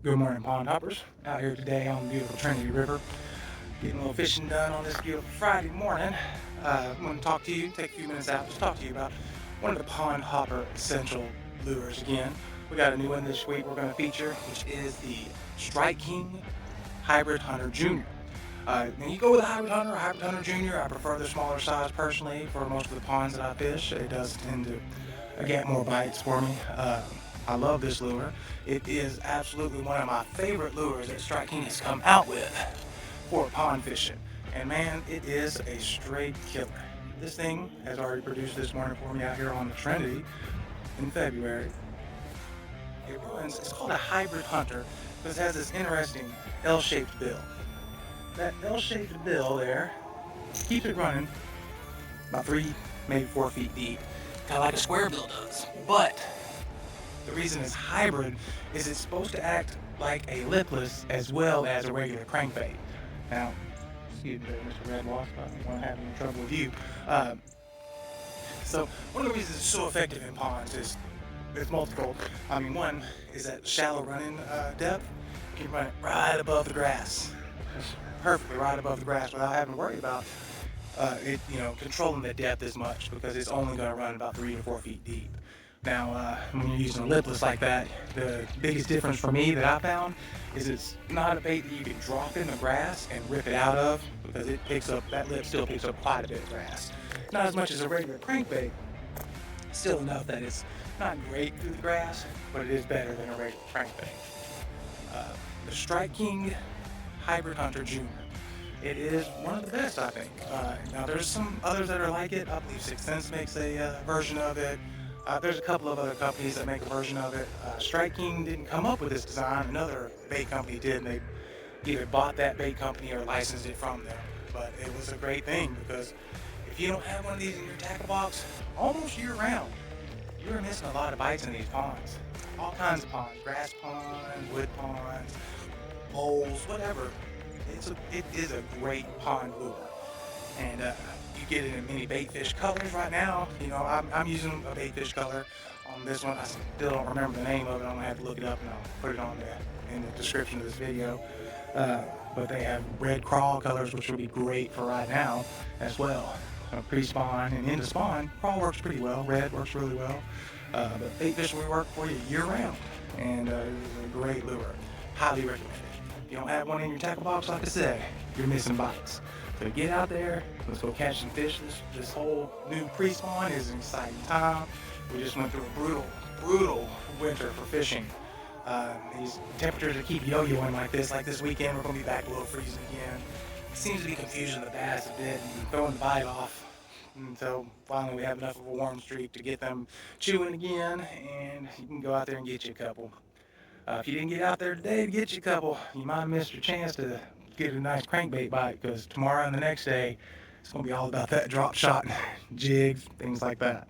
Good morning, pond hoppers. Out here today on the beautiful Trinity River, getting a little fishing done on this beautiful Friday morning. I'm going to talk to you, take a few minutes out, just talk to you about one of the pond hopper essential lures again. We got a new one this week we're going to feature, which is the Strike King Hybrid Hunter Jr. When you go with a Hybrid Hunter Jr., I prefer the smaller size personally for most of the ponds that I fish. It does tend to get more bites for me. I love this lure. It is absolutely one of my favorite lures that Strike King has come out with for pond fishing. And man, it is a straight killer. This thing has already produced this morning for me out here on the Trinity in February. It's called a Hybrid Hunter because it has this interesting L-shaped bill. That L-shaped bill there keeps it running about 3, maybe 4 feet deep, kind of like a square bill does. But the reason it's hybrid is it's supposed to act like a lipless as well as a regular crankbait. Now, excuse me, Mr. Red Wasp, I don't want to have any trouble with you. Uh, so one of the reasons it's so effective in ponds is it's multifold. I mean, one is that shallow running depth. You can run it right above the grass, perfectly right above the grass without having to worry about controlling the depth as much because it's only going to run about 3 to 4 feet deep. Now, when you're using a lipless like that, the biggest difference for me that I found is it's not a bait that you can drop in the grass and rip it out of because that lip still picks up quite a bit of grass. Not as much as a regular crankbait, still enough that it's not great through the grass, but it is better than a regular crankbait. The Strike King Hybrid Hunter Jr. It is one of the best, I think. Now, there's some others that are like it. I believe Sixth Sense makes a version of it. There's a couple of other companies that make a version of it. Strike King didn't come up with this design. Another bait company did, and they either bought that bait company or licensed it from them. But it was a great thing because if you don't have one of these in your tackle box almost year round, you're missing a lot of bites in these ponds. All kinds of ponds, grass ponds, wood ponds, bowls, whatever. It is a great pond lure, and you get it in many baitfish colors right now. I'm using a baitfish color on this one. I still don't remember the name of it. I'm gonna have to look it up and I'll put it on in the description of this video. But they have red crawl colors, which will be great for right now as well. Pre-spawn and into spawn, crawl works pretty well. Red works really well. But baitfish will work for you year round, and it's a great lure. Highly recommended. If you don't have one in your tackle box, like I said, you're missing bites. So get out there, let's go catch some fish. This whole new pre-spawn is an exciting time. We just went through a brutal winter for fishing. These temperatures that keep yo-yoing like this weekend, we're going to be back below freezing again. It seems to be confusing the bass a bit and throwing the bite off until finally we have enough of a warm streak to get them chewing again, and you can go out there and get you a couple. If you didn't get out there today to get you a couple, you might have missed your chance to get a nice crankbait bite because tomorrow and the next day, it's going to be all about that drop shot, jigs, things like that.